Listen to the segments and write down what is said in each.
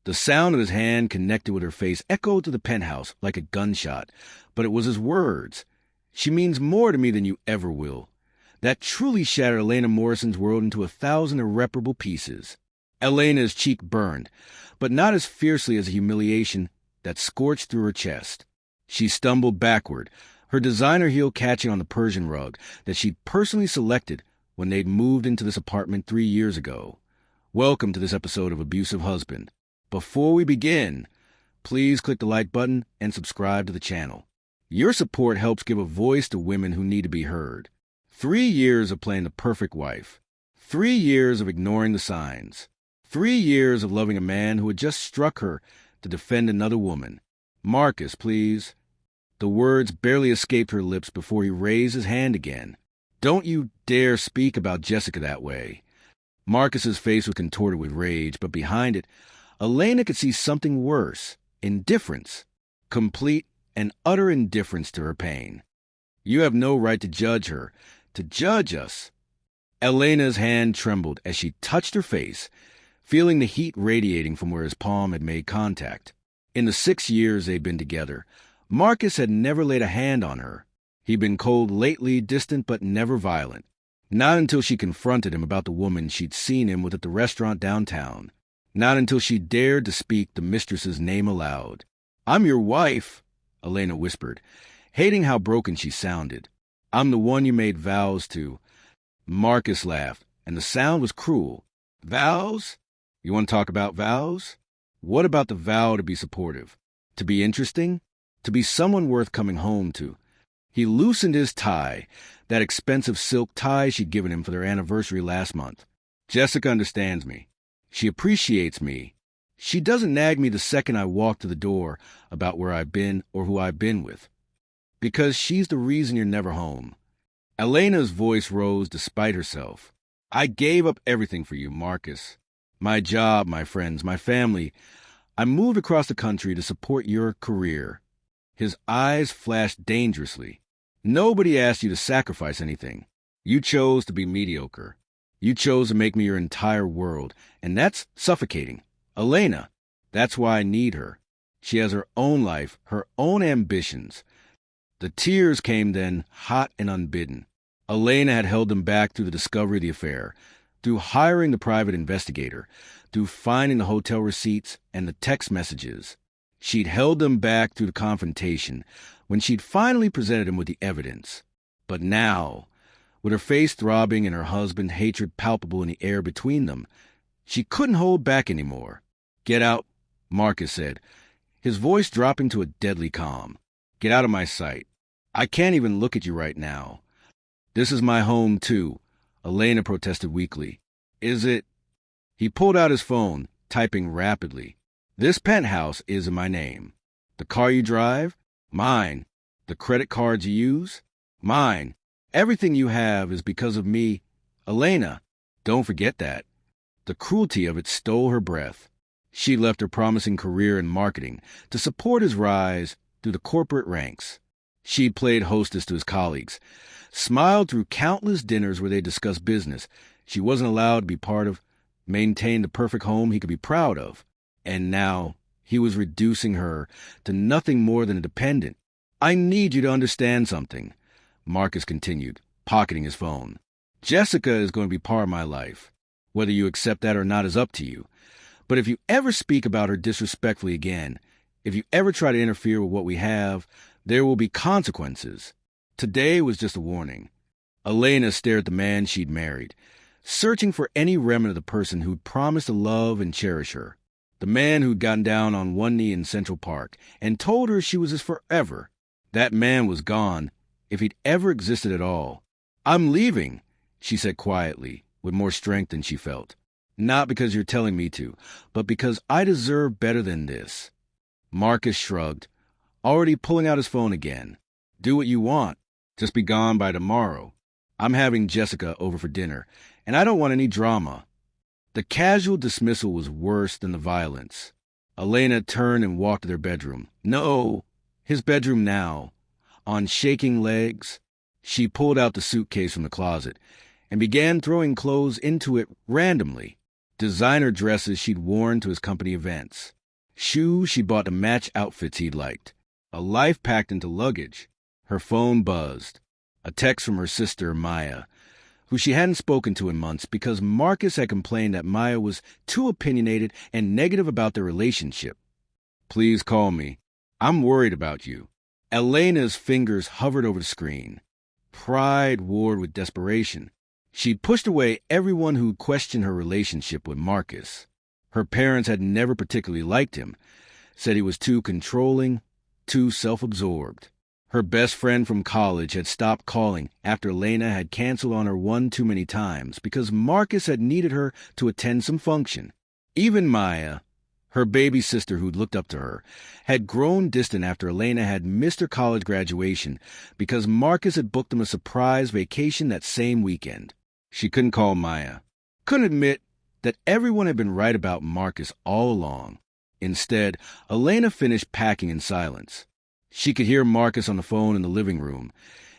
The sound of his hand connected with her face echoed through the penthouse like a gunshot, but it was his words. "She means more to me than you ever will." That truly shattered Elena Morrison's world into 1,000 irreparable pieces. Elena's cheek burned, but not as fiercely as the humiliation that scorched through her chest. She stumbled backward, her designer heel catching on the Persian rug that she'd personally selected when they'd moved into this apartment 3 years ago. Welcome to this episode of Abusive Husband. Before we begin, please click the like button and subscribe to the channel. Your support helps give a voice to women who need to be heard. 3 years of playing the perfect wife. 3 years of ignoring the signs. 3 years of loving a man who had just struck her to defend another woman. "Marcus, please." The words barely escaped her lips before he raised his hand again. "Don't you dare speak about Jessica that way." Marcus's face was contorted with rage, but behind it, Elena could see something worse. Indifference. Complete and utter indifference to her pain. "You have no right to judge her, to judge us." Elena's hand trembled as she touched her face, feeling the heat radiating from where his palm had made contact. In the 6 years they'd been together, Marcus had never laid a hand on her. He'd been cold lately, distant, but never violent. Not until she confronted him about the woman she'd seen him with at the restaurant downtown. Not until she dared to speak the mistress's name aloud. "I'm your wife," Elena whispered, hating how broken she sounded. "I'm the one you made vows to." Marcus laughed, and the sound was cruel. "Vows? You want to talk about vows? What about the vow to be supportive? To be interesting? To be someone worth coming home to?" He loosened his tie, that expensive silk tie she'd given him for their anniversary last month. "Jessica understands me. She appreciates me. She doesn't nag me the second I walk to the door about where I've been or who I've been with. Because she's the reason you're never home." Elena's voice rose despite herself. "I gave up everything for you, Marcus. My job, my friends, my family. I moved across the country to support your career." His eyes flashed dangerously. "Nobody asked you to sacrifice anything. You chose to be mediocre. You chose to make me your entire world, and that's suffocating. Elena, that's why I need her. She has her own life, her own ambitions." The tears came then, hot and unbidden. Elena had held them back through the discovery of the affair, through hiring the private investigator, through finding the hotel receipts and the text messages. She'd held them back through the confrontation, when she'd finally presented him with the evidence. But now, with her face throbbing and her husband's hatred palpable in the air between them, she couldn't hold back anymore. "Get out," Marcus said, his voice dropping to a deadly calm. "Get out of my sight. I can't even look at you right now." "This is my home, too," Elena protested weakly. "Is it?" He pulled out his phone, typing rapidly. "This penthouse is in my name. The car you drive? Mine. The credit cards you use? Mine. Everything you have is because of me. Elena, don't forget that." The cruelty of it stole her breath. She left her promising career in marketing to support his rise through the corporate ranks. She played hostess to his colleagues, smiled through countless dinners where they discussed business she wasn't allowed to be part of, maintained the perfect home he could be proud of. And now he was reducing her to nothing more than a dependent. "I need you to understand something," Marcus continued, pocketing his phone. "Jessica is going to be part of my life. Whether you accept that or not is up to you. But if you ever speak about her disrespectfully again, if you ever try to interfere with what we have, there will be consequences." Today was just a warning. Elena stared at the man she'd married, searching for any remnant of the person who'd promised to love and cherish her. The man who'd gotten down on one knee in Central Park and told her she was his forever. That man was gone, if he'd ever existed at all. "I'm leaving," she said quietly, with more strength than she felt. "Not because you're telling me to, but because I deserve better than this." Marcus shrugged, already pulling out his phone again. "Do what you want. Just be gone by tomorrow. I'm having Jessica over for dinner, and I don't want any drama." The casual dismissal was worse than the violence. Elena turned and walked to their bedroom. No, his bedroom now. On shaking legs, she pulled out the suitcase from the closet and began throwing clothes into it randomly. Designer dresses she'd worn to his company events. Shoes she bought to match outfits he'd liked. A life packed into luggage. Her phone buzzed. A text from her sister, Maya, who she hadn't spoken to in months because Marcus had complained that Maya was too opinionated and negative about their relationship. Please call me. I'm worried about you. Elena's fingers hovered over the screen. Pride warred with desperation. She'd pushed away everyone who questioned her relationship with Marcus. Her parents had never particularly liked him, said he was too controlling, too self-absorbed. Her best friend from college had stopped calling after Elena had canceled on her one too many times because Marcus had needed her to attend some function. Even Maya, her baby sister who'd looked up to her, had grown distant after Elena had missed her college graduation because Marcus had booked them a surprise vacation that same weekend. She couldn't call Maya. Couldn't admit that everyone had been right about Marcus all along. Instead, Elena finished packing in silence. She could hear Marcus on the phone in the living room,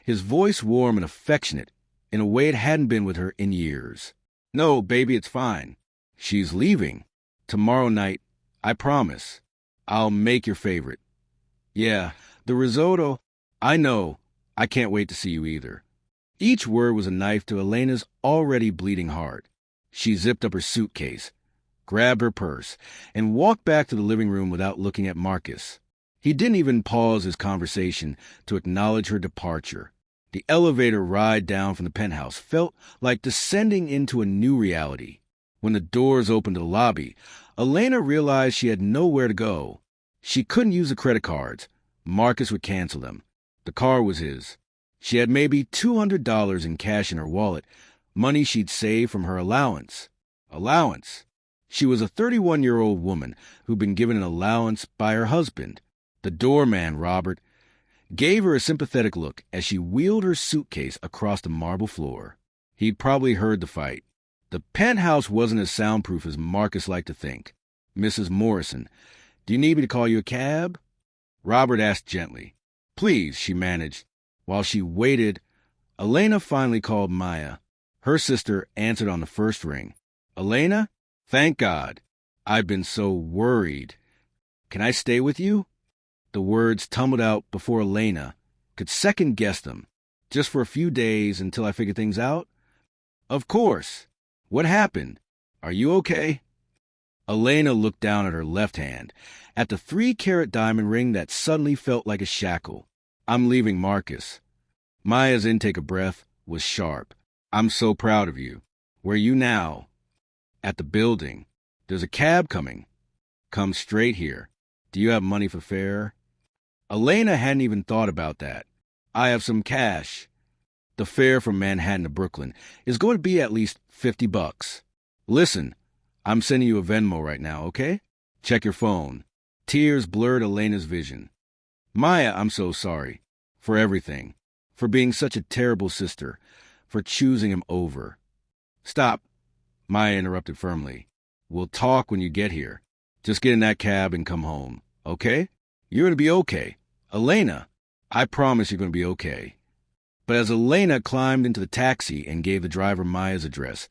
his voice warm and affectionate, in a way it hadn't been with her in years. No, baby, it's fine. She's leaving. Tomorrow night, I promise. I'll make your favorite. Yeah, the risotto. I know. I can't wait to see you either. Each word was a knife to Elena's already bleeding heart. She zipped up her suitcase, grabbed her purse, and walked back to the living room without looking at Marcus. He didn't even pause his conversation to acknowledge her departure. The elevator ride down from the penthouse felt like descending into a new reality. When the doors opened to the lobby, Elena realized she had nowhere to go. She couldn't use the credit cards. Marcus would cancel them. The car was his. She had maybe $200 in cash in her wallet, money she'd saved from her allowance. Allowance. She was a 31-year-old woman who'd been given an allowance by her husband. The doorman, Robert, gave her a sympathetic look as she wheeled her suitcase across the marble floor. He'd probably heard the fight. The penthouse wasn't as soundproof as Marcus liked to think. Mrs. Morrison, do you need me to call you a cab? Robert asked gently. Please, she managed. While she waited, Elena finally called Maya. Her sister answered on the first ring. Elena? Thank God. I've been so worried. Can I stay with you? The words tumbled out before Elena could second-guess them. Just for a few days until I figure things out? Of course. What happened? Are you okay? Elena looked down at her left hand, at the 3-carat diamond ring that suddenly felt like a shackle. I'm leaving Marcus. Maya's intake of breath was sharp. I'm so proud of you. Where are you now? At the building. There's a cab coming. Come straight here. Do you have money for fare? Elena hadn't even thought about that. I have some cash. The fare from Manhattan to Brooklyn is going to be at least $50. Listen, I'm sending you a Venmo right now, okay? Check your phone. Tears blurred Elena's vision. Maya, I'm so sorry. For everything. For being such a terrible sister. For choosing him over. Stop, Maya interrupted firmly. We'll talk when you get here. Just get in that cab and come home, okay? You're going to be okay. Elena, I promise you're going to be okay. But as Elena climbed into the taxi and gave the driver Maya's address,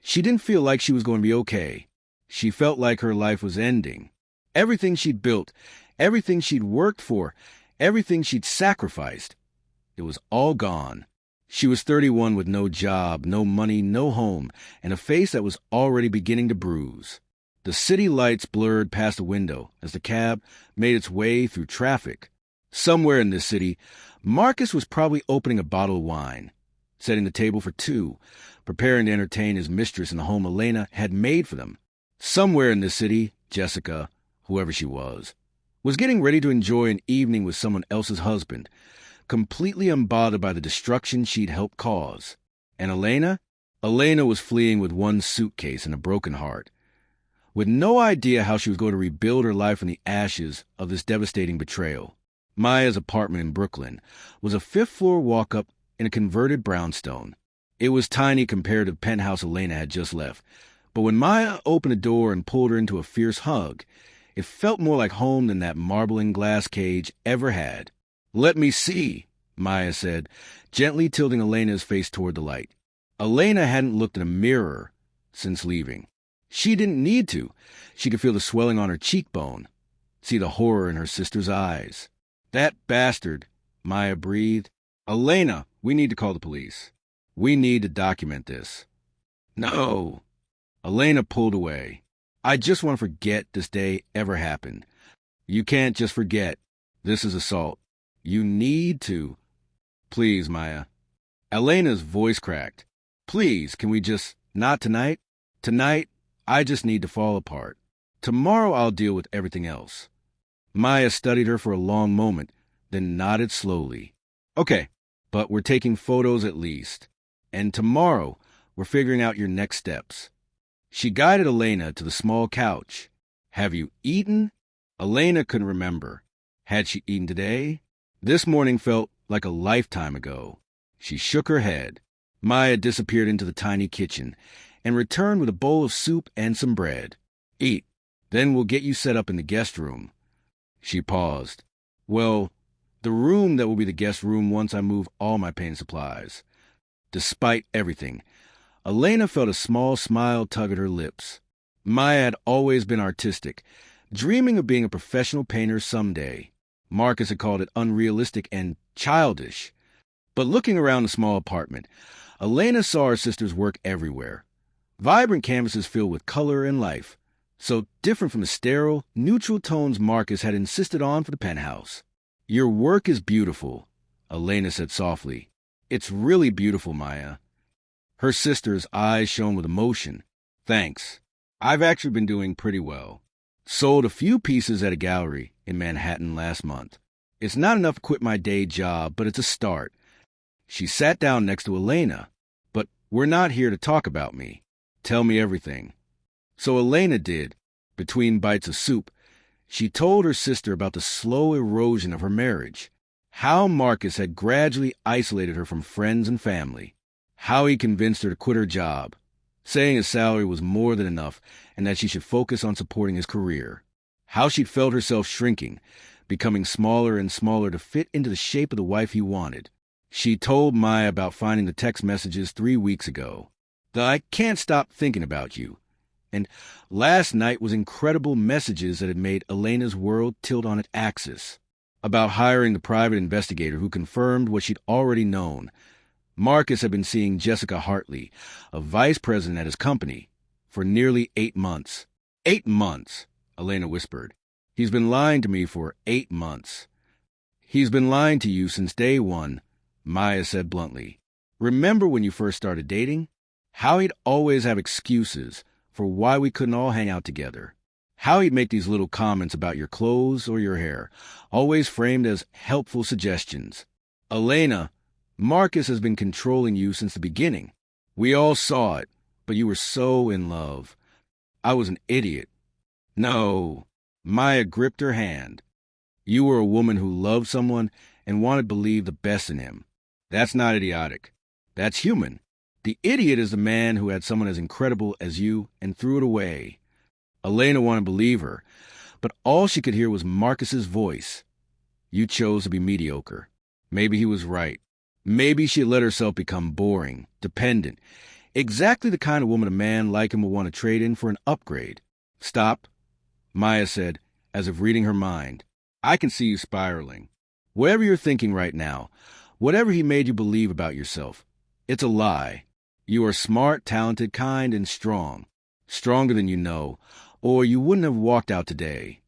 she didn't feel like she was going to be okay. She felt like her life was ending. Everything she'd built, everything she'd worked for, everything she'd sacrificed, it was all gone. She was 31 with no job, no money, no home, and a face that was already beginning to bruise. The city lights blurred past the window as the cab made its way through traffic. Somewhere in this city, Marcus was probably opening a bottle of wine, setting the table for two, preparing to entertain his mistress in the home Elena had made for them. Somewhere in this city, Jessica, whoever she was getting ready to enjoy an evening with someone else's husband, completely unbothered by the destruction she'd helped cause. And Elena? Elena was fleeing with one suitcase and a broken heart, with no idea how she was going to rebuild her life from the ashes of this devastating betrayal. Maya's apartment in Brooklyn was a 5th-floor walk-up in a converted brownstone. It was tiny compared to the penthouse Elena had just left, but when Maya opened the door and pulled her into a fierce hug, it felt more like home than that marble and glass cage ever had. Let me see, Maya said, gently tilting Elena's face toward the light. Elena hadn't looked in a mirror since leaving. She didn't need to. She could feel the swelling on her cheekbone. see the horror in her sister's eyes. "That bastard," Maya breathed. "Elena, we need to call the police. We need to document this." "No." Elena pulled away. "I just want to forget this day ever happened." "You can't just forget. This is assault. You need to." "Please, Maya." Elena's voice cracked. "Please, can we just... not tonight? Tonight, I just need to fall apart. Tomorrow I'll deal with everything else." Maya studied her for a long moment, then nodded slowly. "Okay, but we're taking photos at least. And tomorrow, we're figuring out your next steps." She guided Elena to the small couch. "Have you eaten?" Elena couldn't remember. Had she eaten today? This morning felt like a lifetime ago. She shook her head. Maya disappeared into the tiny kitchen and returned with a bowl of soup and some bread. "Eat. Then we'll get you set up in the guest room." She paused. "Well, the room that will be the guest room once I move all my painting supplies." Despite everything, Elena felt a small smile tug at her lips. Maya had always been artistic, dreaming of being a professional painter someday. Marcus had called it unrealistic and childish. But looking around the small apartment, Elena saw her sister's work everywhere. Vibrant canvases filled with color and life, so different from the sterile, neutral tones Marcus had insisted on for the penthouse. "Your work is beautiful," Elena said softly. "It's really beautiful, Maya." Her sister's eyes shone with emotion. "Thanks. I've actually been doing pretty well. Sold a few pieces at a gallery in Manhattan last month. It's not enough to quit my day job, but it's a start." She sat down next to Elena. "But we're not here to talk about me. Tell me everything." So Elena did. Between bites of soup, she told her sister about the slow erosion of her marriage, how Marcus had gradually isolated her from friends and family, how he convinced her to quit her job, saying his salary was more than enough and that she should focus on supporting his career, how she'd felt herself shrinking, becoming smaller and smaller to fit into the shape of the wife he wanted. She told Maya about finding the text messages 3 weeks ago. The "I can't stop thinking about you." And last night was incredible messages that had made Elena's world tilt on its axis. About hiring the private investigator who confirmed what she'd already known. Marcus had been seeing Jessica Hartley, a vice president at his company, for nearly 8 months. 8 months, Elena whispered. "He's been lying to me for 8 months." "He's been lying to you since day one," Maya said bluntly. "Remember when you first started dating? How he'd always have excuses for why we couldn't all hang out together. How he'd make these little comments about your clothes or your hair, always framed as helpful suggestions. Elena, Marcus has been controlling you since the beginning. We all saw it, but you were so in love. I was an idiot." "No." Maya gripped her hand. "You were a woman who loved someone and wanted to believe the best in him. That's not idiotic. That's human. The idiot is the man who had someone as incredible as you and threw it away." Elena wanted to believe her, but all she could hear was Marcus's voice. "You chose to be mediocre." Maybe he was right. Maybe she had let herself become boring, dependent, exactly the kind of woman a man like him would want to trade in for an upgrade. "Stop," Maya said, as if reading her mind. "I can see you spiraling. Whatever you're thinking right now, whatever he made you believe about yourself, it's a lie. You are smart, talented, kind, and strong. Stronger than you know, or you wouldn't have walked out today."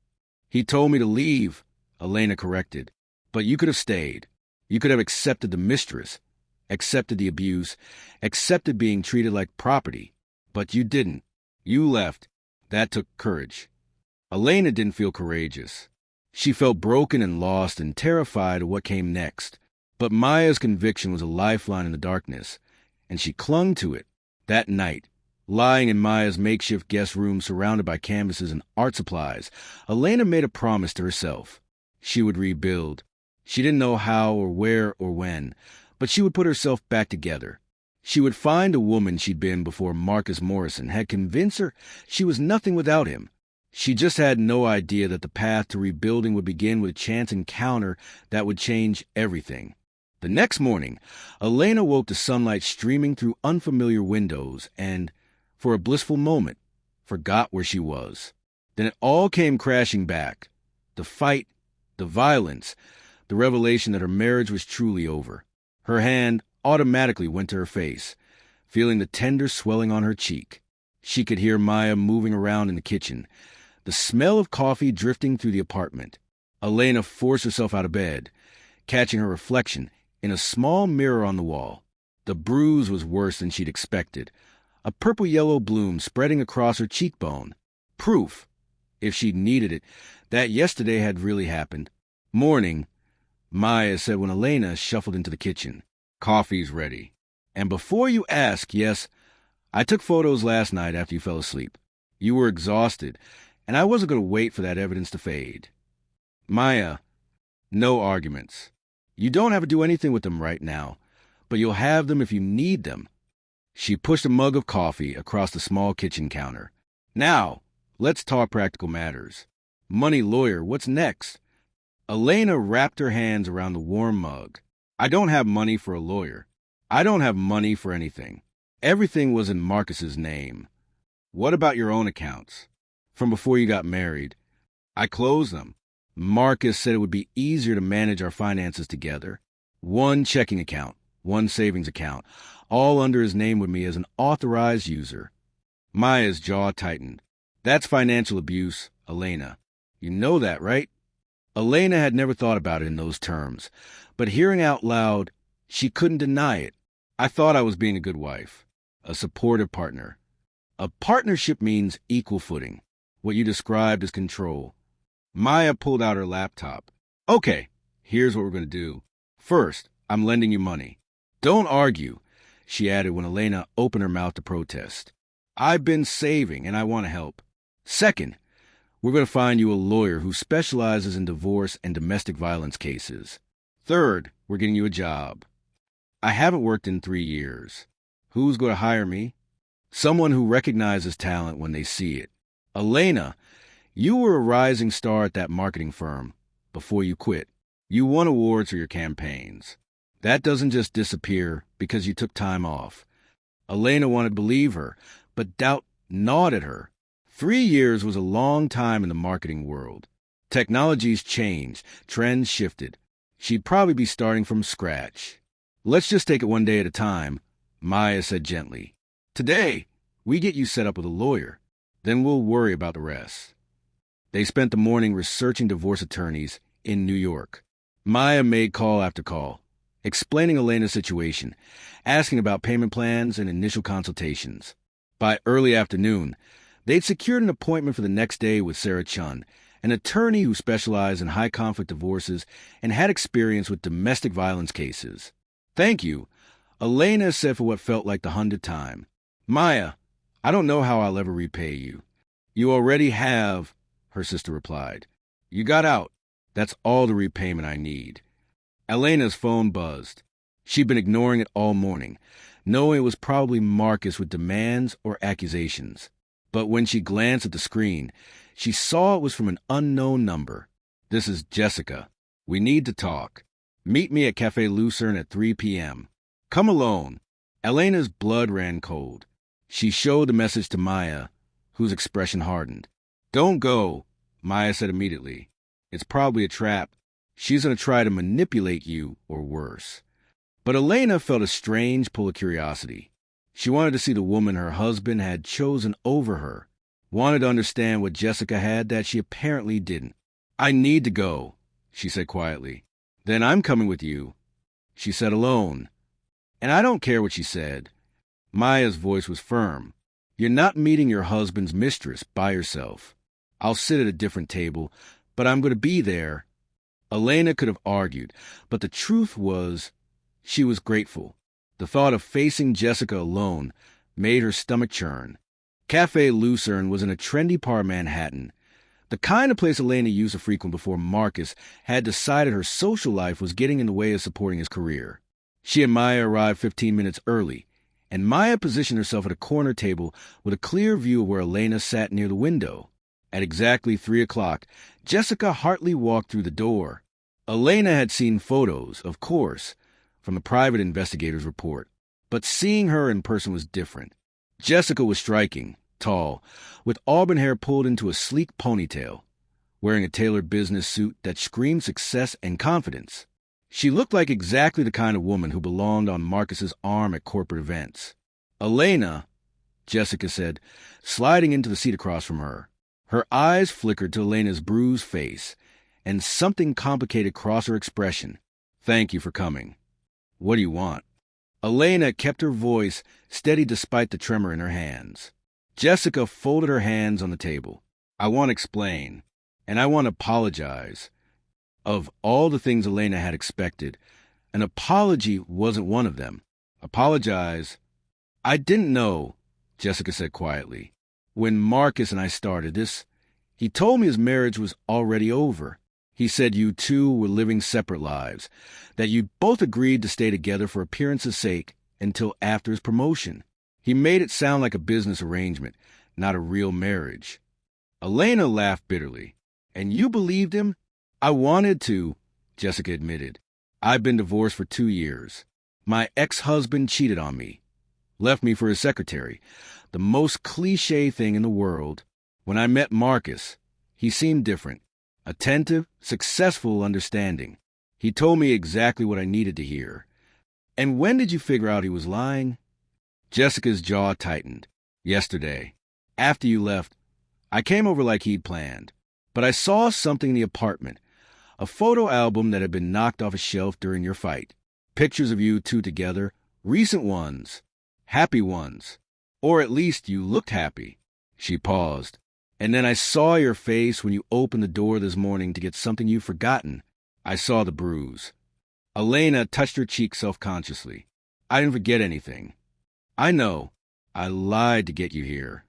"He told me to leave," Elena corrected. "But you could have stayed. You could have accepted the mistress, accepted the abuse, accepted being treated like property. But you didn't. You left. That took courage." Elena didn't feel courageous. She felt broken and lost and terrified of what came next. But Maya's conviction was a lifeline in the darkness, and she clung to it. That night, lying in Maya's makeshift guest room surrounded by canvases and art supplies, Elena made a promise to herself. She would rebuild. She didn't know how or where or when, but she would put herself back together. She would find a woman she'd been before Marcus Morrison had convinced her she was nothing without him. She just had no idea that the path to rebuilding would begin with a chance encounter that would change everything. The next morning, Elena woke to sunlight streaming through unfamiliar windows and, for a blissful moment, forgot where she was. Then it all came crashing back. The fight, the violence, the revelation that her marriage was truly over. Her hand automatically went to her face, feeling the tender swelling on her cheek. She could hear Maya moving around in the kitchen, the smell of coffee drifting through the apartment. Elena forced herself out of bed, catching her reflection in a small mirror on the wall. The bruise was worse than she'd expected, a purple-yellow bloom spreading across her cheekbone. Proof, if she'd needed it, that yesterday had really happened. Morning, Maya said when Elena shuffled into the kitchen. Coffee's ready. And before you ask, yes, I took photos last night after you fell asleep. You were exhausted, and I wasn't going to wait for that evidence to fade. Maya, no arguments. You don't have to do anything with them right now, but you'll have them if you need them. She pushed a mug of coffee across the small kitchen counter. Now, let's talk practical matters. Money lawyer, what's next? Elena wrapped her hands around the warm mug. I don't have money for a lawyer. I don't have money for anything. Everything was in Marcus's name. What about your own accounts? From before you got married. I closed them. Marcus said it would be easier to manage our finances together. One checking account, one savings account, all under his name with me as an authorized user. Maya's jaw tightened. That's financial abuse, Elena. You know that, right? Elena had never thought about it in those terms, but hearing out loud, she couldn't deny it. I thought I was being a good wife, a supportive partner. A partnership means equal footing, what you described as control. Maya pulled out her laptop. Okay, here's what we're going to do. First, I'm lending you money. Don't argue, she added when Elena opened her mouth to protest. I've been saving and I want to help. Second, we're going to find you a lawyer who specializes in divorce and domestic violence cases. Third, we're getting you a job. I haven't worked in 3 years. Who's going to hire me? Someone who recognizes talent when they see it. Elena, you were a rising star at that marketing firm before you quit. You won awards for your campaigns. That doesn't just disappear because you took time off. Elena wanted to believe her, but doubt gnawed at her. 3 years was a long time in the marketing world. Technologies changed, trends shifted. She'd probably be starting from scratch. Let's just take it one day at a time, Maya said gently. Today, we get you set up with a lawyer. Then we'll worry about the rest. They spent the morning researching divorce attorneys in New York. Maya made call after call, explaining Elena's situation, asking about payment plans and initial consultations. By early afternoon, they'd secured an appointment for the next day with Sarah Chun, an attorney who specialized in high-conflict divorces and had experience with domestic violence cases. Thank you, Elena said for what felt like the 100th time. Maya, I don't know how I'll ever repay you. You already have, her sister replied. You got out. That's all the repayment I need. Elena's phone buzzed. She'd been ignoring it all morning, knowing it was probably Marcus with demands or accusations. But when she glanced at the screen, she saw it was from an unknown number. This is Jessica. We need to talk. Meet me at Café Lucerne at 3 p.m. Come alone. Elena's blood ran cold. She showed the message to Maya, whose expression hardened. Don't go, Maya said immediately. It's probably a trap. She's going to try to manipulate you, or worse. But Elena felt a strange pull of curiosity. She wanted to see the woman her husband had chosen over her, wanted to understand what Jessica had that she apparently didn't. I need to go, she said quietly. Then I'm coming with you, she said alone. And I don't care what she said. Maya's voice was firm. You're not meeting your husband's mistress by yourself. I'll sit at a different table, but I'm going to be there. Elena could have argued, but the truth was, she was grateful. The thought of facing Jessica alone made her stomach churn. Café Lucerne was in a trendy part of Manhattan, the kind of place Elena used to frequent before Marcus had decided her social life was getting in the way of supporting his career. She and Maya arrived 15 minutes early, and Maya positioned herself at a corner table with a clear view of where Elena sat near the window. At exactly 3 o'clock, Jessica Hartley walked through the door. Elena had seen photos, of course, from the private investigator's report, but seeing her in person was different. Jessica was striking, tall, with auburn hair pulled into a sleek ponytail. wearing a tailored business suit that screamed success and confidence. She looked like exactly the kind of woman who belonged on Marcus's arm at corporate events. "Elena," Jessica said, sliding into the seat across from her. Her eyes flickered to Elena's bruised face, and something complicated crossed her expression. "Thank you for coming. What do you want?" Elena kept her voice steady despite the tremor in her hands. Jessica folded her hands on the table. "I want to explain, and I want to apologize." Of all the things Elena had expected, an apology wasn't one of them. "Apologize? I didn't know," Jessica said quietly. "When Marcus and I started this, he told me his marriage was already over. He said you two were living separate lives, that you both agreed to stay together for appearance's sake until after his promotion. He made it sound like a business arrangement, not a real marriage." Elena laughed bitterly. "And you believed him?" "I wanted to," Jessica admitted. "I've been divorced for 2 years. My ex-husband cheated on me, left me for his secretary, the most cliché thing in the world. When I met Marcus, he seemed different. Attentive, successful, understanding. He told me exactly what I needed to hear." "And when did you figure out he was lying?" Jessica's jaw tightened. "Yesterday. After you left, I came over like he'd planned. But I saw something in the apartment, a photo album that had been knocked off a shelf during your fight. Pictures of you two together, recent ones, happy ones. Or at least you looked happy." She paused. "And then I saw your face when you opened the door this morning to get something you've forgotten. I saw the bruise." Elena touched her cheek self-consciously. "I didn't forget anything. I know. I lied to get you here."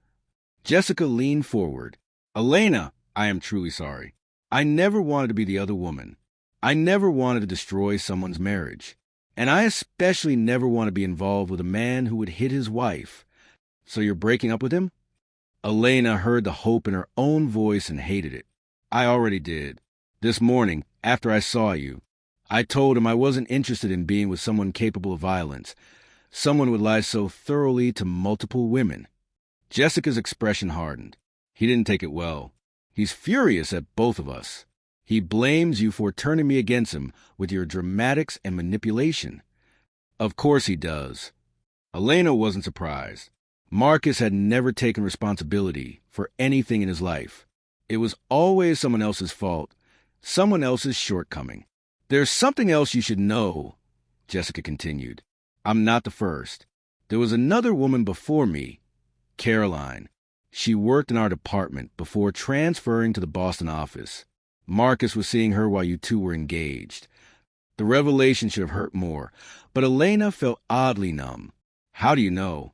Jessica leaned forward. "Elena, I am truly sorry. I never wanted to be the other woman. I never wanted to destroy someone's marriage. And I especially never want to be involved with a man who would hit his wife. So you're breaking up with him?" Elena heard the hope in her own voice and hated it. "I already did. This morning, after I saw you, I told him I wasn't interested in being with someone capable of violence, someone who would lie so thoroughly to multiple women." Jessica's expression hardened. "He didn't take it well. He's furious at both of us. He blames you for turning me against him with your dramatics and manipulation." "Of course he does." Elena wasn't surprised. Marcus had never taken responsibility for anything in his life. It was always someone else's fault, someone else's shortcoming. "There's something else you should know," Jessica continued. "I'm not the first. There was another woman before me, Caroline. She worked in our department before transferring to the Boston office. Marcus was seeing her while you two were engaged. The revelation should have hurt more, but Elena felt oddly numb. How do you know?"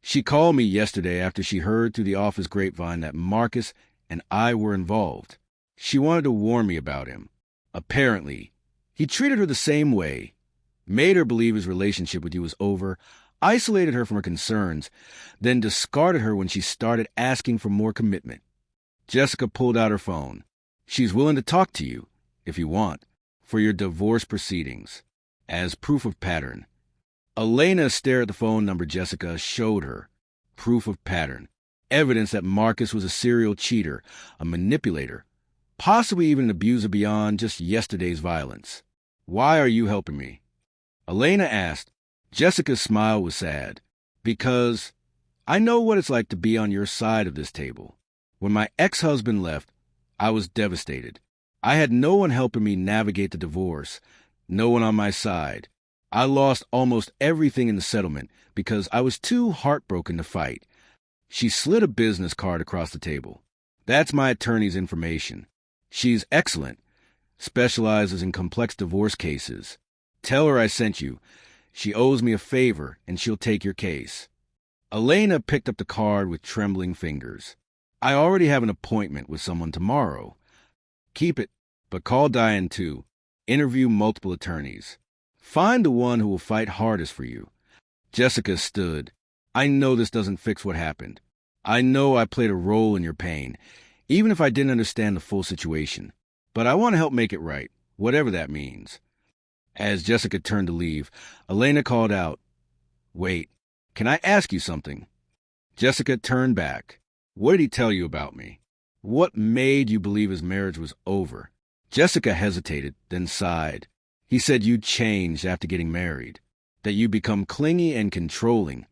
"She called me yesterday after she heard through the office grapevine that Marcus and I were involved. She wanted to warn me about him. Apparently, he treated her the same way, made her believe his relationship with you was over, isolated her from her concerns, then discarded her when she started asking for more commitment." Jessica pulled out her phone. "She's willing to talk to you, if you want, for your divorce proceedings, as proof of pattern." Elena stared at the phone number Jessica showed her. Proof of pattern. Evidence that Marcus was a serial cheater, a manipulator, possibly even an abuser beyond just yesterday's violence. "Why are you helping me?" Elena asked. Jessica's smile was sad. "Because I know what it's like to be on your side of this table. When my ex-husband left, I was devastated. I had no one helping me navigate the divorce, no one on my side. I lost almost everything in the settlement because I was too heartbroken to fight." She slid a business card across the table. "That's my attorney's information. She's excellent, specializes in complex divorce cases. Tell her I sent you. She owes me a favor, and she'll take your case." Elena picked up the card with trembling fingers. "I already have an appointment with someone tomorrow." "Keep it, but call Diane too. Interview multiple attorneys. Find the one who will fight hardest for you." Jessica stood. "I know this doesn't fix what happened. I know I played a role in your pain, even if I didn't understand the full situation. But I want to help make it right, whatever that means." As Jessica turned to leave, Elena called out, "Wait, can I ask you something?" Jessica turned back. "What did he tell you about me?" What made you believe his marriage was over? Jessica hesitated, then sighed. He said you'd changed after getting married, that you'd become clingy and controlling,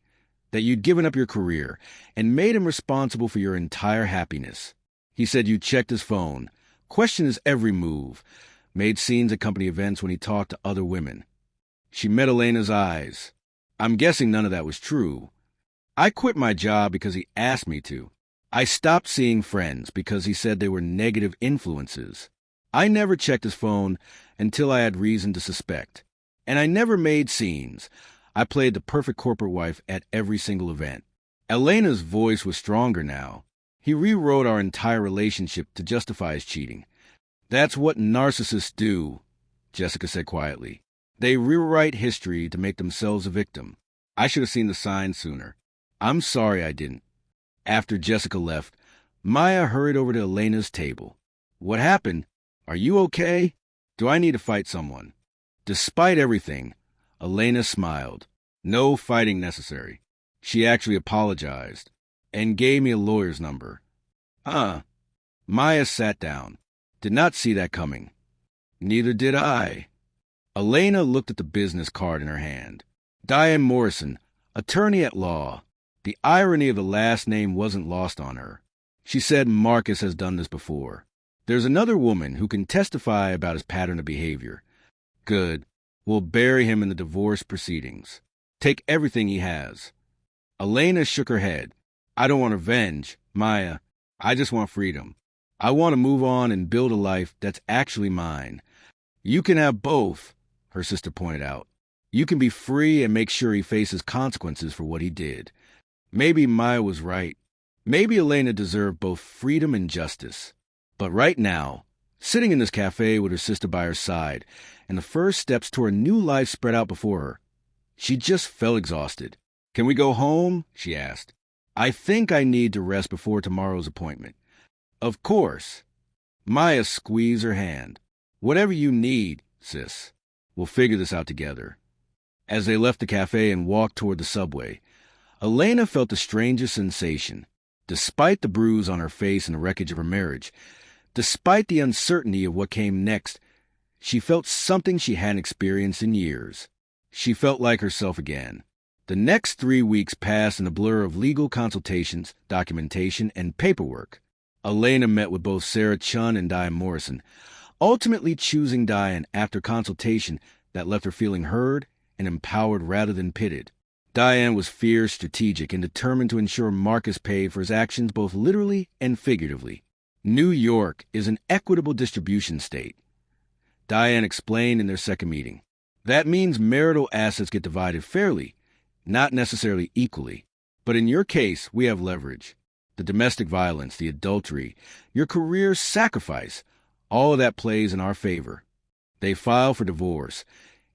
that you'd given up your career and made him responsible for your entire happiness. He said you checked his phone, questioned his every move, made scenes at company events when he talked to other women. She met Elena's eyes. I'm guessing none of that was true. I quit my job because he asked me to. I stopped seeing friends because he said they were negative influences. I never checked his phone until I had reason to suspect. And I never made scenes. I played the perfect corporate wife at every single event. Elena's voice was stronger now. He rewrote our entire relationship to justify his cheating. That's what narcissists do, Jessica said quietly. They rewrite history to make themselves a victim. I should have seen the signs sooner. I'm sorry I didn't. After Jessica left, Maya hurried over to Elena's table. What happened? Are you okay? Do I need to fight someone? Despite everything, Elena smiled. No fighting necessary. She actually apologized and gave me a lawyer's number. Maya sat down. Did not see that coming. Neither did I. Elena looked at the business card in her hand. Diane Morrison, attorney at law. The irony of the last name wasn't lost on her. She said Marcus has done this before. There's another woman who can testify about his pattern of behavior. Good. We'll bury him in the divorce proceedings. Take everything he has. Elena shook her head. I don't want revenge, Maya. I just want freedom. I want to move on and build a life that's actually mine. You can have both, her sister pointed out. You can be free and make sure he faces consequences for what he did. Maybe Maya was right. Maybe Elena deserved both freedom and justice. But right now, sitting in this cafe with her sister by her side, and the first steps toward a new life spread out before her, she just felt exhausted. Can we go home? She asked. I think I need to rest before tomorrow's appointment. Of course. Maya squeezed her hand. Whatever you need, sis. We'll figure this out together. As they left the cafe and walked toward the subway, Elena felt the strangest sensation. Despite the bruise on her face and the wreckage of her marriage, despite the uncertainty of what came next, she felt something she hadn't experienced in years. She felt like herself again. The next 3 weeks passed in a blur of legal consultations, documentation, and paperwork. Elena met with both Sarah Chun and Diane Morrison, ultimately choosing Diane after consultation that left her feeling heard and empowered rather than pitted. Diane was fierce, strategic, and determined to ensure Marcus paid for his actions both literally and figuratively. New York is an equitable distribution state, Diane explained in their second meeting. That means marital assets get divided fairly, not necessarily equally. But in your case, we have leverage. The domestic violence, the adultery, your career sacrifice, all of that plays in our favor. They filed for divorce,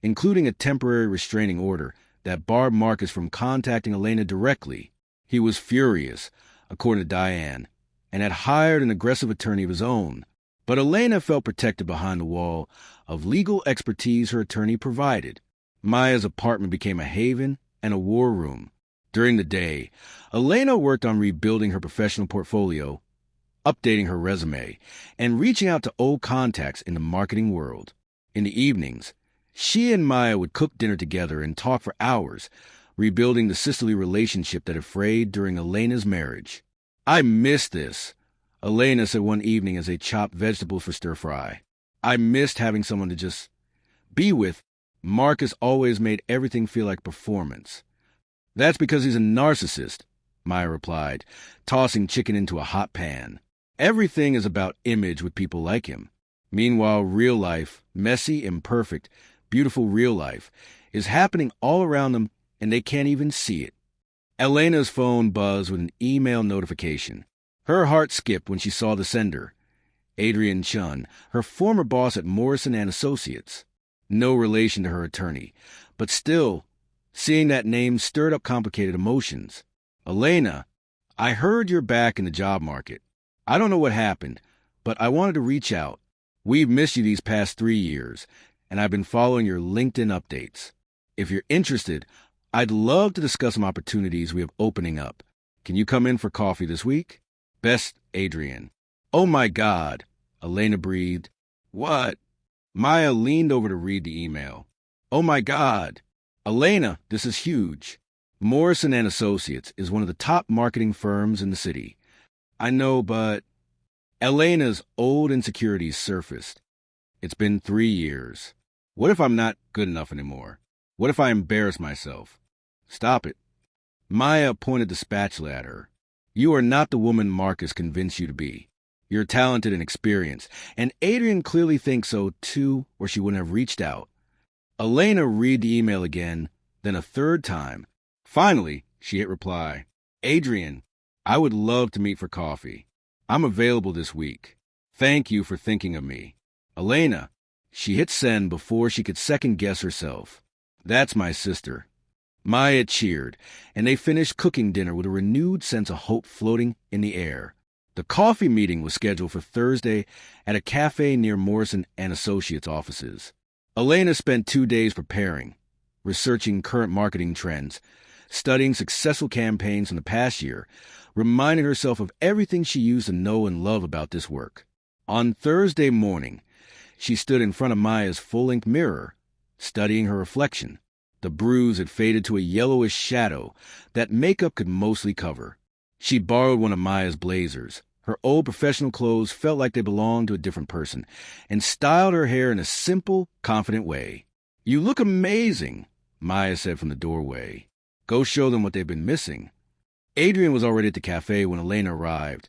including a temporary restraining order that barred Marcus from contacting Elena directly. He was furious, according to Diane, and had hired an aggressive attorney of his own. But Elena felt protected behind the wall of legal expertise her attorney provided. Maya's apartment became a haven and a war room. During the day, Elena worked on rebuilding her professional portfolio, updating her resume, and reaching out to old contacts in the marketing world. In the evenings, she and Maya would cook dinner together and talk for hours, rebuilding the sisterly relationship that had frayed during Elena's marriage. I miss this, Elena said one evening as they chopped vegetables for stir-fry. I missed having someone to just be with. Marcus always made everything feel like performance. That's because he's a narcissist, Maya replied, tossing chicken into a hot pan. Everything is about image with people like him. Meanwhile, real life, messy, imperfect, beautiful real life, is happening all around them and they can't even see it. Elena's phone buzzed with an email notification. Her heart skipped when she saw the sender. Adrian Chun, her former boss at Morrison & Associates. No relation to her attorney, but still, seeing that name stirred up complicated emotions. Elena, I heard you're back in the job market. I don't know what happened, but I wanted to reach out. We've missed you these past 3 years, and I've been following your LinkedIn updates. If you're interested, I'd love to discuss some opportunities we have opening up. Can you come in for coffee this week? Best, Adrian. Oh my God, Elena breathed. What? Maya leaned over to read the email. Oh my God. Elena, this is huge. Morrison and Associates is one of the top marketing firms in the city. I know, but Elena's old insecurities surfaced. It's been 3 years. What if I'm not good enough anymore? What if I embarrass myself? Stop it. Maya pointed the spatula at her. You are not the woman Marcus convinced you to be. You're talented and experienced, and Adrian clearly thinks so too, or she wouldn't have reached out. Elena read the email again, then a third time. Finally, she hit reply. Adrian, I would love to meet for coffee. I'm available this week. Thank you for thinking of me. Elena, she hit send before she could second-guess herself. That's my sister. Maya cheered, and they finished cooking dinner with a renewed sense of hope floating in the air. The coffee meeting was scheduled for Thursday at a cafe near Morrison and Associates offices. Elena spent 2 days preparing, researching current marketing trends, studying successful campaigns from the past year, reminding herself of everything she used to know and love about this work. On Thursday morning, she stood in front of Maya's full-length mirror, studying her reflection. The bruise had faded to a yellowish shadow that makeup could mostly cover. She borrowed one of Maya's blazers. Her old professional clothes felt like they belonged to a different person, and styled her hair in a simple, confident way. You look amazing, Maya said from the doorway. Go show them what they've been missing. Adrian was already at the cafe when Elena arrived,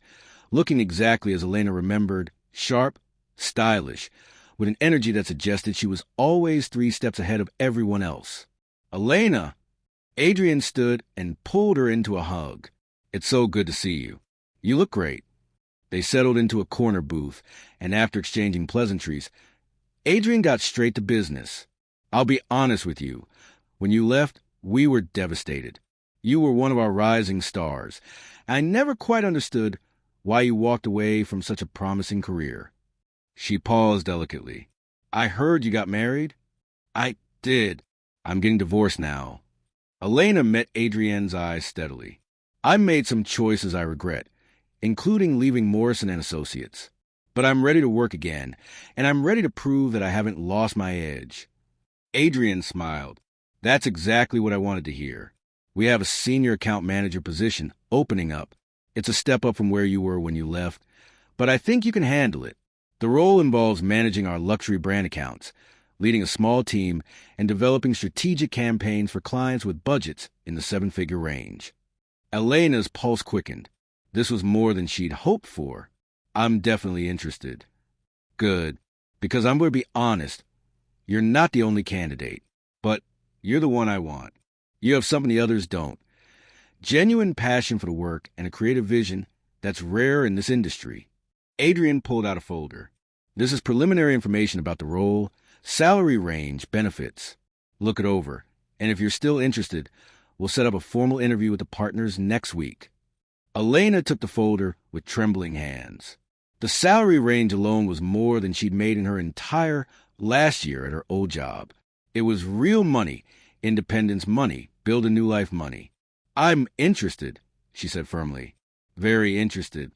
looking exactly as Elena remembered, sharp, stylish, with an energy that suggested she was always 3 steps ahead of everyone else. Elena! Adrian stood and pulled her into a hug. It's so good to see you. You look great. They settled into a corner booth, and after exchanging pleasantries, Adrian got straight to business. I'll be honest with you. When you left, we were devastated. You were one of our rising stars. I never quite understood why you walked away from such a promising career. She paused delicately. I heard you got married? I did. I'm getting divorced now. Elena met Adrienne's eyes steadily. I made some choices I regret, including leaving Morrison and Associates. But I'm ready to work again, and I'm ready to prove that I haven't lost my edge. Adrian smiled. That's exactly what I wanted to hear. We have a senior account manager position opening up. It's a step up from where you were when you left, but I think you can handle it. The role involves managing our luxury brand accounts, leading a small team, and developing strategic campaigns for clients with budgets in the 7-figure range. Elena's pulse quickened. This was more than she'd hoped for. I'm definitely interested. Good, because I'm going to be honest. You're not the only candidate, but you're the one I want. You have something the others don't. Genuine passion for the work and a creative vision that's rare in this industry. Adrian pulled out a folder. This is preliminary information about the role, salary range, benefits. Look it over, and if you're still interested, we'll set up a formal interview with the partners next week. Elena took the folder with trembling hands. The salary range alone was more than she'd made in her entire last year at her old job. It was real money, independence money, build a new life money. I'm interested, she said firmly. Very interested.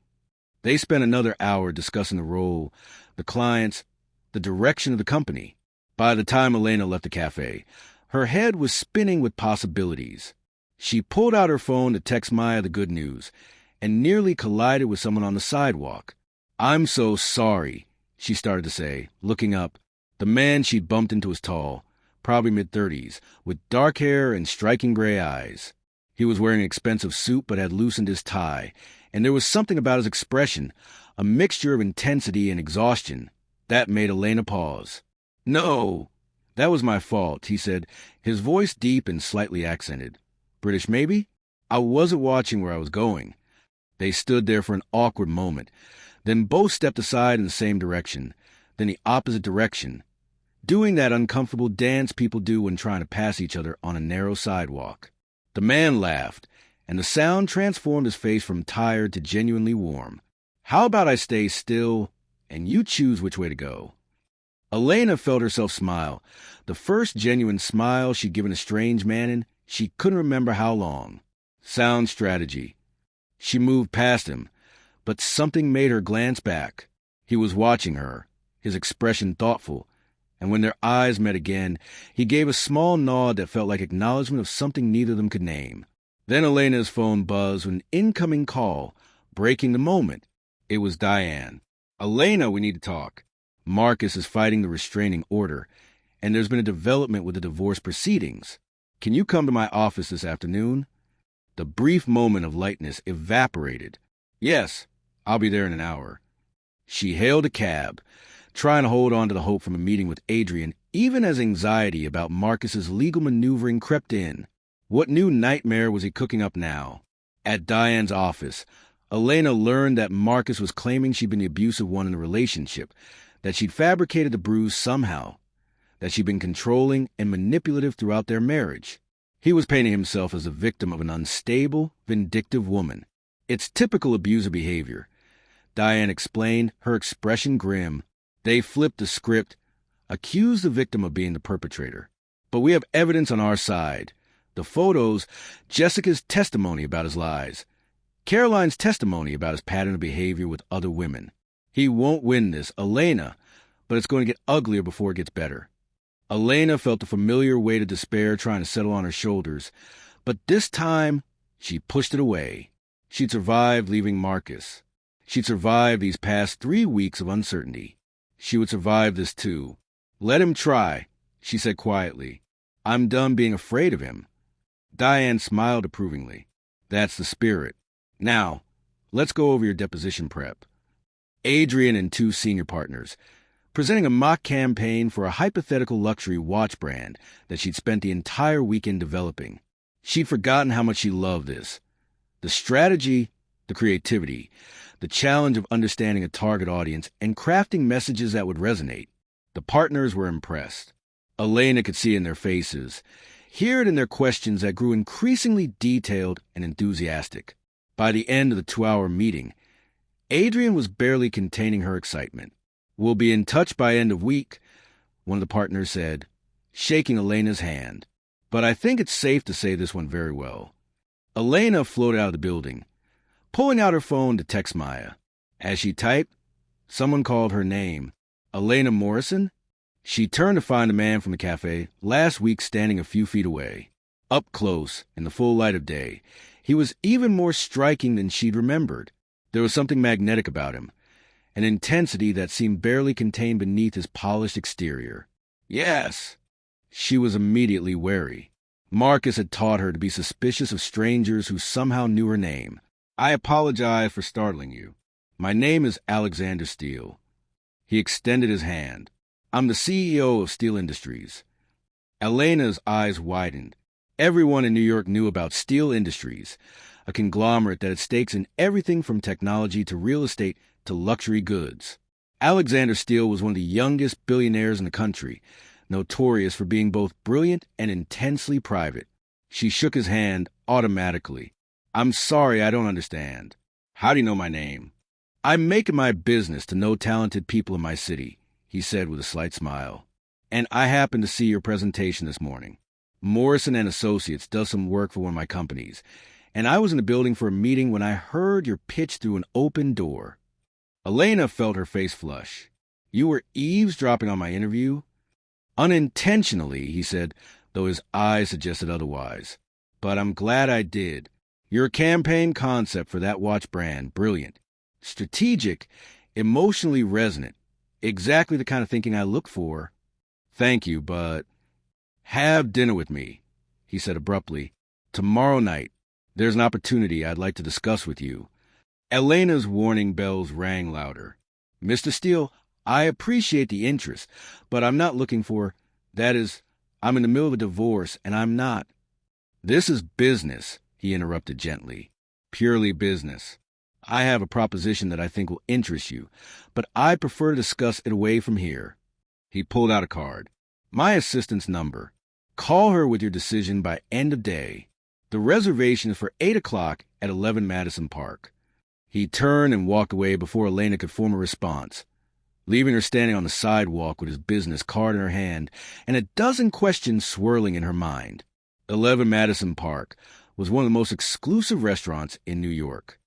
They spent another hour discussing the role, the clients, the direction of the company. By the time Elena left the cafe, her head was spinning with possibilities. She pulled out her phone to text Maya the good news and nearly collided with someone on the sidewalk. I'm so sorry, she started to say, looking up. The man she'd bumped into was tall, probably mid-30s, with dark hair and striking gray eyes. He was wearing an expensive suit but had loosened his tie, and there was something about his expression, a mixture of intensity and exhaustion, that made Elena pause. No, that was my fault, he said, his voice deep and slightly accented. British maybe? I wasn't watching where I was going. They stood there for an awkward moment, then both stepped aside in the same direction, then the opposite direction, doing that uncomfortable dance people do when trying to pass each other on a narrow sidewalk. The man laughed, and the sound transformed his face from tired to genuinely warm. How about I stay still, and you choose which way to go? Elena felt herself smile, the first genuine smile she'd given a strange man in she couldn't remember how long. Sound strategy. She moved past him, but something made her glance back. He was watching her, his expression thoughtful, and when their eyes met again, he gave a small nod that felt like acknowledgement of something neither of them could name. Then Elena's phone buzzed with an incoming call, breaking the moment. It was Diane. "Elena, we need to talk. Marcus is fighting the restraining order, and there's been a development with the divorce proceedings. Can you come to my office this afternoon?" The brief moment of lightness evaporated. "Yes, I'll be there in an hour." She hailed a cab, trying to hold on to the hope from a meeting with Adrian, even as anxiety about Marcus's legal maneuvering crept in. What new nightmare was he cooking up now? At Diane's office, Elena learned that Marcus was claiming she'd been the abusive one in the relationship, that she'd fabricated the bruise somehow, that she'd been controlling and manipulative throughout their marriage. He was painting himself as a victim of an unstable, vindictive woman. It's typical abuser behavior, Diane explained, her expression grim. They flipped the script, accused the victim of being the perpetrator. But we have evidence on our side. The photos, Jessica's testimony about his lies, Caroline's testimony about his pattern of behavior with other women. He won't win this, Elena, but it's going to get uglier before it gets better. Elena felt the familiar weight of despair trying to settle on her shoulders, but this time she pushed it away. She'd survived leaving Marcus. She'd survived these past 3 weeks of uncertainty. She would survive this too. "Let him try," she said quietly. "I'm done being afraid of him." Diane smiled approvingly. "That's the spirit. Now, let's go over your deposition prep." Adrian and 2 senior partners, presenting a mock campaign for a hypothetical luxury watch brand that she'd spent the entire weekend developing. She'd forgotten how much she loved this. The strategy, the creativity, the challenge of understanding a target audience and crafting messages that would resonate. The partners were impressed. Elena could see it in their faces, hear it in their questions that grew increasingly detailed and enthusiastic. By the end of the 2-hour meeting, Adrian was barely containing her excitement. "We'll be in touch by end of week," one of the partners said, shaking Elena's hand. "But I think it's safe to say this went very well." Elena floated out of the building, pulling out her phone to text Maya. As she typed, someone called her name. Elena Morrison? She turned to find a man from the cafe, last week standing a few feet away. Up close, in the full light of day, he was even more striking than she'd remembered. There was something magnetic about him, an intensity that seemed barely contained beneath his polished exterior. "Yes." She was immediately wary. Marcus had taught her to be suspicious of strangers who somehow knew her name. "I apologize for startling you. My name is Alexander Steele." He extended his hand. "I'm the CEO of Steel Industries." Elena's eyes widened. Everyone in New York knew about Steel Industries, a conglomerate that had stakes in everything from technology to real estate to luxury goods. Alexander Steele was one of the youngest billionaires in the country, notorious for being both brilliant and intensely private. She shook his hand automatically. "I'm sorry, I don't understand." "How do you know my name?" "I'm making my business to know talented people in my city," he said with a slight smile. "And I happened to see your presentation this morning. Morrison and Associates does some work for one of my companies, and I was in the building for a meeting when I heard your pitch through an open door." Elena felt her face flush. "You were eavesdropping on my interview?" "Unintentionally," he said, though his eyes suggested otherwise. "But I'm glad I did. Your campaign concept for that watch brand, brilliant. Strategic, emotionally resonant. Exactly the kind of thinking I look for." "Thank you, but—" "Have dinner with me," he said abruptly. "Tomorrow night. There's an opportunity I'd like to discuss with you." Elena's warning bells rang louder. "Mr. Steele, I appreciate the interest, but I'm not looking for— that is, I'm in the middle of a divorce, and I'm not—" "This is business," he interrupted gently. "Purely business. I have a proposition that I think will interest you, but I prefer to discuss it away from here." He pulled out a card. "My assistant's number. Call her with your decision by end of day. The reservation is for 8 o'clock at 11 Madison Park." He turned and walked away before Elena could form a response, leaving her standing on the sidewalk with his business card in her hand and a dozen questions swirling in her mind. 11 Madison Park was one of the most exclusive restaurants in New York.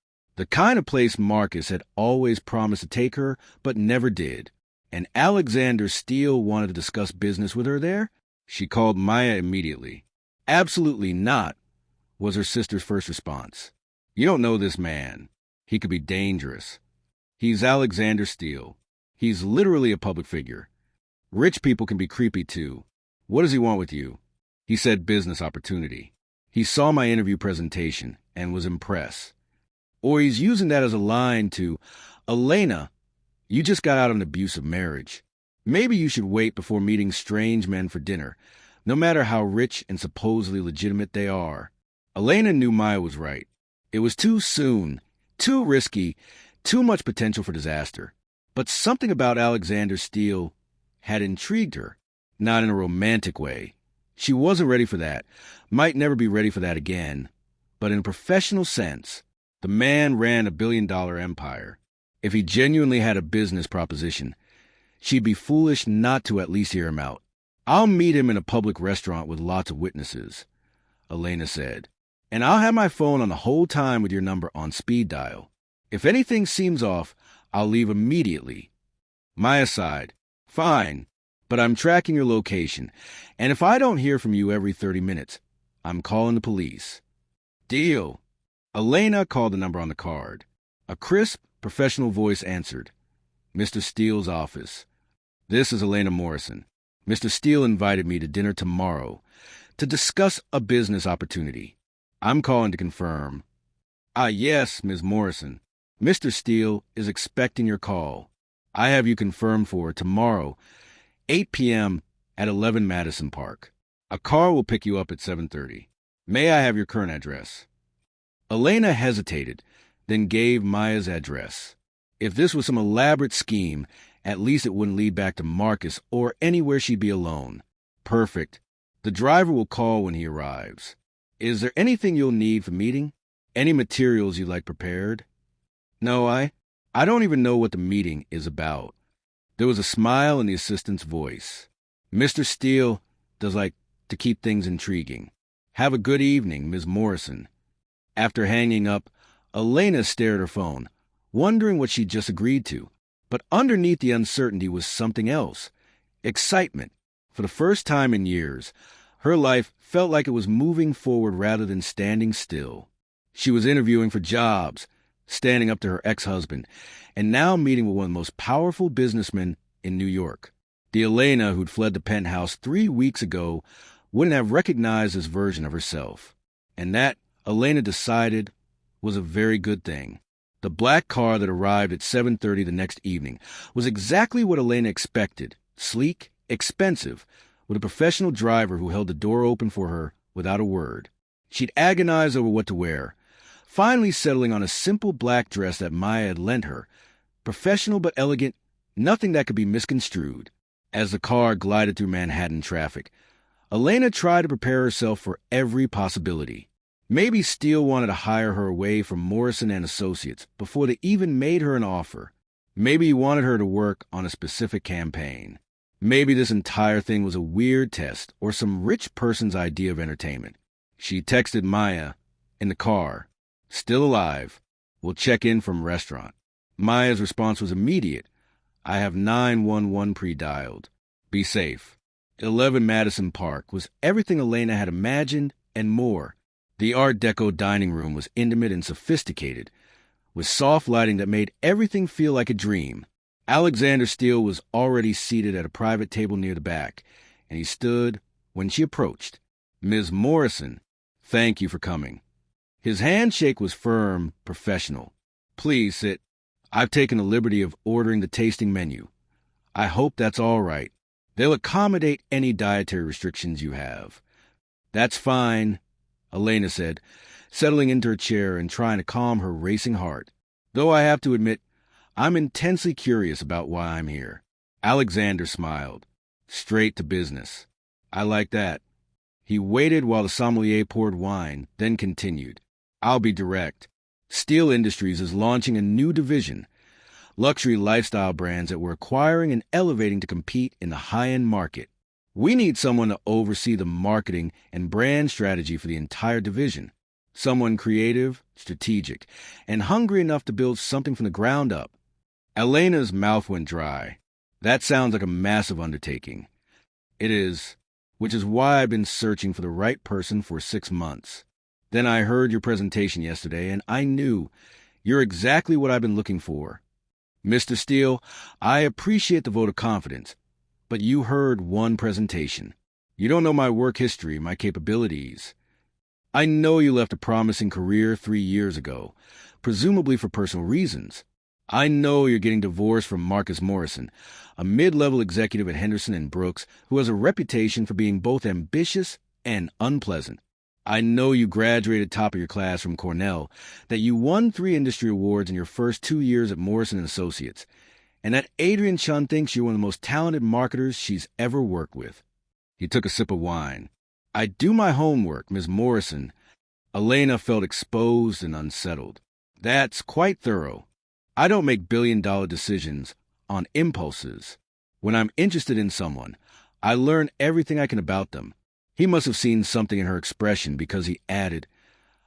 The kind of place Marcus had always promised to take her, but never did. And Alexander Steele wanted to discuss business with her there? She called Maya immediately. Absolutely not, was her sister's first response. You don't know this man. He could be dangerous. He's Alexander Steele. He's literally a public figure. Rich people can be creepy too. What does he want with you? He said business opportunity. He saw my interview presentation and was impressed. Or he's using that as a line to, Elena, you just got out of an abusive marriage. Maybe you should wait before meeting strange men for dinner, no matter how rich and supposedly legitimate they are. Elena knew Maya was right. It was too soon, too risky, too much potential for disaster. But something about Alexander Steele had intrigued her, not in a romantic way. She wasn't ready for that, might never be ready for that again. But in a professional sense, the man ran a billion-dollar empire. If he genuinely had a business proposition, she'd be foolish not to at least hear him out. I'll meet him in a public restaurant with lots of witnesses, Elena said. And I'll have my phone on the whole time with your number on speed dial. If anything seems off, I'll leave immediately. Maya sighed. Fine, but I'm tracking your location, and if I don't hear from you every 30 minutes, I'm calling the police. Deal. Elena called the number on the card. A crisp, professional voice answered. Mr. Steele's office. This is Elena Morrison. Mr. Steele invited me to dinner tomorrow to discuss a business opportunity. I'm calling to confirm. Ah, yes, Ms. Morrison. Mr. Steele is expecting your call. I have you confirmed for tomorrow, 8 p.m. at 11 Madison Park. A car will pick you up at 7:30. May I have your current address? Elena hesitated, then gave Maya's address. If this was some elaborate scheme, at least it wouldn't lead back to Marcus or anywhere she'd be alone. Perfect. The driver will call when he arrives. Is there anything you'll need for meeting? Any materials you'd like prepared? No, I don't even know what the meeting is about. There was a smile in the assistant's voice. Mr. Steele does like to keep things intriguing. Have a good evening, Ms. Morrison. After hanging up, Elena stared at her phone, wondering what she'd just agreed to. But underneath the uncertainty was something else. Excitement. For the first time in years, her life felt like it was moving forward rather than standing still. She was interviewing for jobs, standing up to her ex-husband, and now meeting with one of the most powerful businessmen in New York. The Elena who'd fled the penthouse 3 weeks ago wouldn't have recognized this version of herself. And that, Elena decided, was a very good thing. The black car that arrived at 7:30 the next evening was exactly what Elena expected. Sleek, expensive, with a professional driver who held the door open for her without a word. She'd agonized over what to wear, finally settling on a simple black dress that Maya had lent her. Professional but elegant, nothing that could be misconstrued. As the car glided through Manhattan traffic, Elena tried to prepare herself for every possibility. Maybe Steele wanted to hire her away from Morrison and Associates before they even made her an offer. Maybe he wanted her to work on a specific campaign. Maybe this entire thing was a weird test or some rich person's idea of entertainment. She texted Maya, in the car, still alive, will check in from restaurant. Maya's response was immediate. I have 911 pre-dialed. Be safe. 11 Madison Park was everything Elena had imagined and more. The Art Deco dining room was intimate and sophisticated, with soft lighting that made everything feel like a dream. Alexander Steele was already seated at a private table near the back, and he stood when she approached. Ms. Morrison, thank you for coming. His handshake was firm, professional. Please sit. I've taken the liberty of ordering the tasting menu. I hope that's all right. They'll accommodate any dietary restrictions you have. That's fine, Elena said, settling into her chair and trying to calm her racing heart. Though I have to admit, I'm intensely curious about why I'm here. Alexander smiled. Straight to business. I like that. He waited while the sommelier poured wine, then continued. I'll be direct. Steel Industries is launching a new division, luxury lifestyle brands that we're acquiring and elevating to compete in the high-end market. We need someone to oversee the marketing and brand strategy for the entire division. Someone creative, strategic, and hungry enough to build something from the ground up. Elena's mouth went dry. That sounds like a massive undertaking. It is, which is why I've been searching for the right person for 6 months. Then I heard your presentation yesterday, and I knew you're exactly what I've been looking for. Mr. Steele, I appreciate the vote of confidence, but you heard one presentation. You don't know my work history, my capabilities. I know you left a promising career 3 years ago, presumably for personal reasons. I know you're getting divorced from Marcus Morrison, a mid-level executive at Henderson and Brooks who has a reputation for being both ambitious and unpleasant. I know you graduated top of your class from Cornell, that you won 3 industry awards in your first 2 years at Morrison & Associates, and that Adrian Chun thinks you're one of the most talented marketers she's ever worked with. He took a sip of wine. I do my homework, Ms. Morrison. Elena felt exposed and unsettled. That's quite thorough. I don't make billion-dollar decisions on impulses. When I'm interested in someone, I learn everything I can about them. He must have seen something in her expression because he added,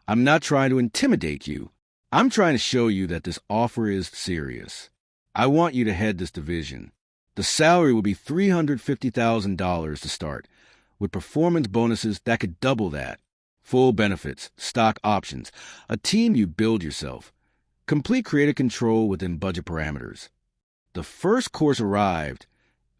I'm not trying to intimidate you. I'm trying to show you that this offer is serious. I want you to head this division. The salary will be $350,000 to start, with performance bonuses that could double that. Full benefits, stock options, a team you build yourself. Complete creative control within budget parameters. The first course arrived,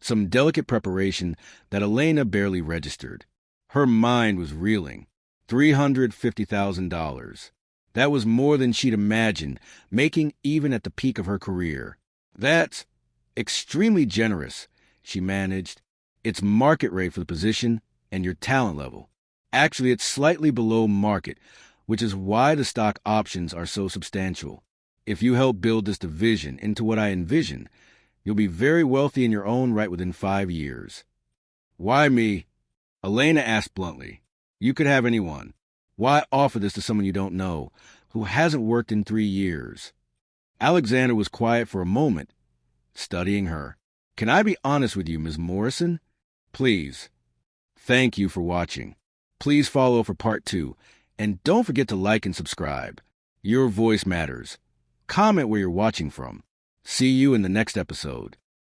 some delicate preparation that Elena barely registered. Her mind was reeling. $350,000. That was more than she'd imagined, making even at the peak of her career. That's extremely generous, she managed. It's market rate for the position and your talent level. Actually, it's slightly below market, which is why the stock options are so substantial. If you help build this division into what I envision, you'll be very wealthy in your own right within 5 years. Why me? Elena asked bluntly. You could have anyone. Why offer this to someone you don't know, who hasn't worked in 3 years? Alexander was quiet for a moment, studying her. Can I be honest with you, Ms. Morrison? Please. Thank you for watching. Please follow for part 2, and don't forget to like and subscribe. Your voice matters. Comment where you're watching from. See you in the next episode.